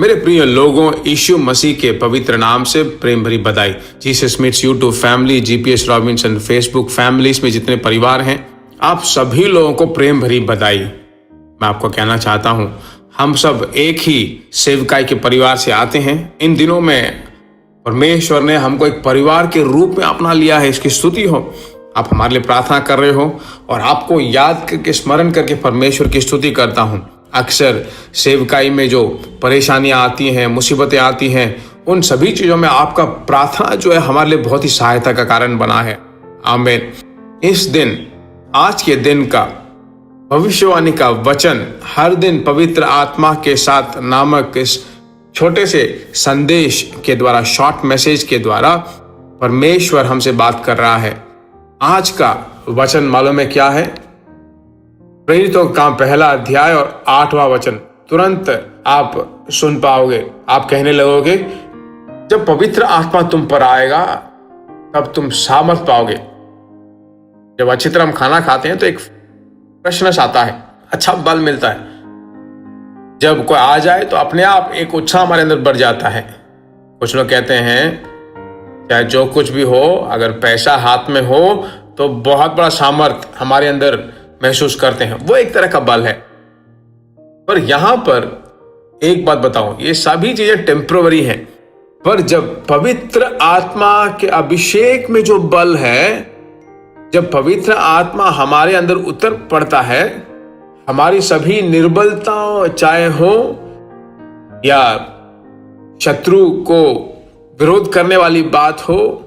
मेरे प्रिय लोगों, यीशु मसीह के पवित्र नाम से प्रेम भरी बधाई। Jesus meets YouTube family, GPS Robinson Facebook families में जितने परिवार हैं, आप सभी लोगों को प्रेम भरी बधाई। मैं आपको कहना चाहता हूं, हम सब एक ही सेवकाई के परिवार से आते हैं। इन दिनों में परमेश्वर ने हमको एक परिवार के रूप में अपना लिया है। इसकी स्तुति हो। आप हमारे लिए प्रार्थना कर रहे हो और आपको याद करके, स्मरण करके परमेश्वर की स्तुति करता हूं। अक्सर सेवकाई में जो परेशानियां आती हैं, मुसीबतें आती हैं, उन सभी चीज़ों में आपका प्रार्थना जो है हमारे लिए बहुत ही सहायता का कारण बना है। आमीन। इस दिन, आज के दिन का भविष्यवाणी का वचन हर दिन पवित्र आत्मा के साथ नामक इस छोटे से संदेश के द्वारा, शॉर्ट मैसेज के द्वारा परमेश्वर हमसे बात कर रहा है। आज का वचन मालूम है क्या है? प्रेरितों का काम पहला अध्याय और 8वां वचन तुरंत आप सुन पाओगे। आप कहने लगोगे, जब पवित्र आत्मा तुम पर आएगा तब तुम सामर्थ पाओगे। जब अच्छी तरह हम खाना खाते हैं तो एक प्रश्न आता है, अच्छा बल मिलता है। जब कोई आ जाए तो अपने आप एक उत्साह हमारे अंदर बढ़ जाता है। कुछ लोग कहते हैं चाहे जो कुछ भी हो, अगर पैसा हाथ में हो तो बहुत बड़ा सामर्थ हमारे अंदर महसूस करते हैं। वो एक तरह का बल है। पर यहां पर एक बात बताऊं, ये सभी चीजें टेम्पररी हैं। पर जब पवित्र आत्मा के अभिषेक में जो बल है, जब पवित्र आत्मा हमारे अंदर उतर पड़ता है, हमारी सभी निर्बलताओं, चाहे हो या शत्रु को विरोध करने वाली बात हो,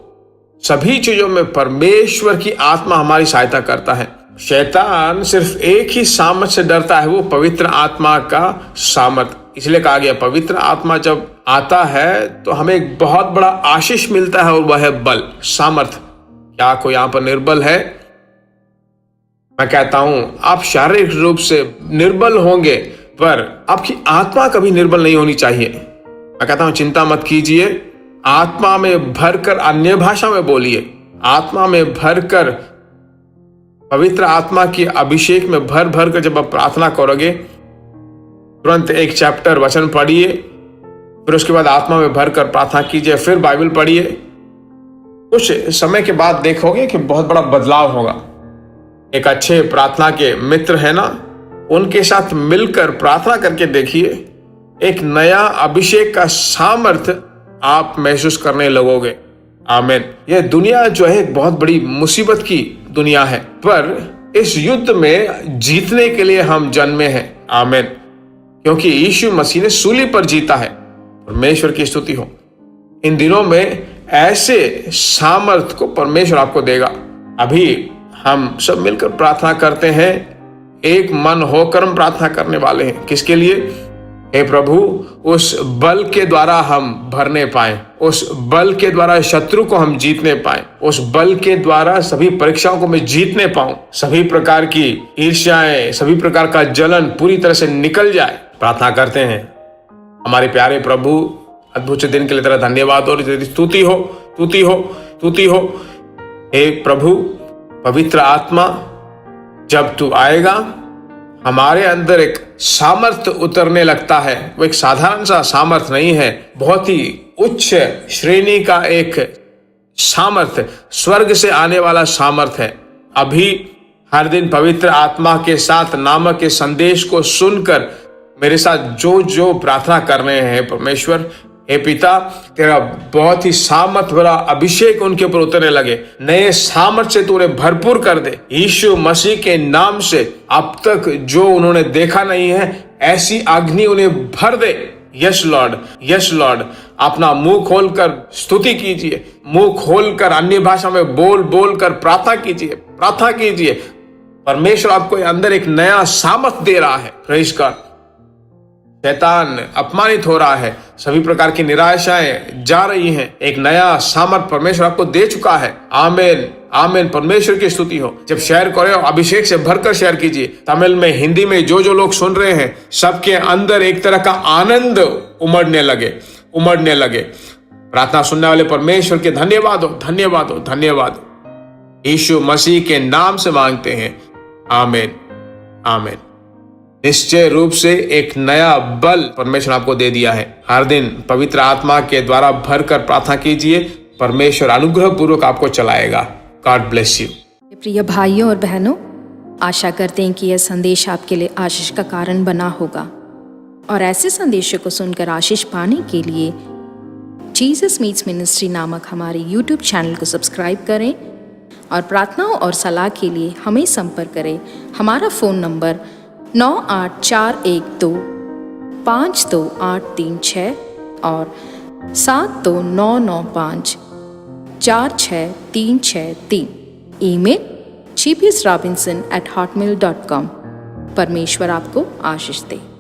सभी चीजों में परमेश्वर की आत्मा हमारी सहायता करता है। शैतान सिर्फ एक ही सामर्थ से डरता है, वो पवित्र आत्मा का सामर्थ। इसलिए कहा गया, पवित्र आत्मा जब आता है तो हमें एक बहुत बड़ा आशीष मिलता है और वह है बल, सामर्थ। क्या कोई यहां पर निर्बल है? मैं कहता हूं, आप शारीरिक रूप से निर्बल होंगे, पर आपकी आत्मा कभी निर्बल नहीं होनी चाहिए। मैं कहता हूं, चिंता मत कीजिए, आत्मा में भरकर अन्य भाषा में बोलिए। आत्मा में भरकर, पवित्र आत्मा की अभिषेक में भर भर कर जब आप प्रार्थना करोगे, तुरंत एक चैप्टर वचन पढ़िए, फिर उसके बाद आत्मा में भरकर प्रार्थना कीजिए, फिर बाइबल पढ़िए। कुछ समय के बाद देखोगे कि बहुत बड़ा बदलाव होगा। एक अच्छे प्रार्थना के मित्र है ना, उनके साथ मिलकर प्रार्थना करके देखिए, एक नया अभिषेक का सामर्थ्य आप महसूस करने लगोगे। आमीन। यह दुनिया जो है एक बहुत बड़ी मुसीबत की दुनिया है, पर इस युद्ध में जीतने के लिए हम जन्मे हैं। आमीन। क्योंकि यीशु मसीह ने सूली पर जीता है। परमेश्वर की स्तुति हो। इन दिनों में ऐसे सामर्थ को परमेश्वर आपको देगा। अभी हम सब मिलकर प्रार्थना करते हैं, एक मन होकर हम प्रार्थना करने वाले हैं। किसके लिए? हे प्रभु, उस बल के द्वारा हम भरने पाए, उस बल के द्वारा शत्रु को हम जीतने पाए, उस बल के द्वारा सभी परीक्षाओं को मैं जीतने पाऊं, सभी प्रकार की ईर्ष्याएं, सभी प्रकार का जलन पूरी तरह से निकल जाए। प्रार्थना करते हैं। हमारे प्यारे प्रभु, अद्भुत दिन के लिए तेरा धन्यवाद और स्तुति हो, स्तुति हो, स्तुति हो। हे प्रभु, पवित्र आत्मा जब तू आएगा, हमारे अंदर एक सामर्थ्य उतरने लगता है। वो एक साधारण सा सामर्थ्य नहीं है, बहुत ही उच्च श्रेणी का एक सामर्थ्य, स्वर्ग से आने वाला सामर्थ्य है। अभी हर दिन पवित्र आत्मा के साथ नामक के संदेश को सुनकर मेरे साथ जो जो प्रार्थना कर रहे हैं, परमेश्वर हे पिता, तेरा बहुत ही सामर्थ भरा अभिषेक उनके ऊपर उतरने लगे। नए सामर्थ से तू उन्हें भरपूर कर दे। यीशु मसीह के नाम से अब तक जो उन्होंने देखा नहीं है, ऐसी अग्नि उन्हें भर दे। Yes lord, yes lord. अपना मुंह खोलकर स्तुति कीजिए, मुंह खोलकर अन्य भाषा में बोल बोल कर प्रार्थना कीजिए, प्रार्थना कीजिए। परमेश्वर आपको अंदर एक नया सामर्थ दे रहा है। Praise God. शैतान अपमानित हो रहा है, सभी प्रकार की निराशाएं जा रही हैं। एक नया सामर्थ परमेश्वर आपको दे चुका है। आमीन, आमीन। परमेश्वर की स्तुति हो। जब शेयर करें, अभिषेक से भरकर शेयर कीजिए। तमिल में, हिंदी में जो जो लोग सुन रहे हैं, सबके अंदर एक तरह का आनंद उमड़ने लगे, उमड़ने लगे। प्रार्थना सुनने वाले परमेश्वर के धन्यवाद हो, धन्यवाद हो, धन्यवाद हो। यीशु मसीह के नाम से मांगते हैं। आमीन, आमीन। निश्चय रूप से एक नया बल परमेश्वर आपको दे दिया है। हर दिन पवित्र आत्मा के द्वारा भरकर प्रार्थना कीजिए, परमेश्वर अनुग्रह पूर्वक आपको चलाएगा। God bless you. प्रिय भाइयों और बहनों, आशा करते हैं कि यह संदेश आपके लिए आशीष का कारण बना होगा और ऐसे संदेशों को सुनकर आशीष पाने के लिए जीसस मीट्स मिनिस्ट्री नामक हमारे YouTube चैनल को सब्सक्राइब करें और प्रार्थनाओं और सलाह के लिए हमें संपर्क करें। हमारा फ़ोन नंबर 9841252836 और 7299546363। Email gpsrobinson@hotmail.com। परमेश्वर आपको आशीष दे।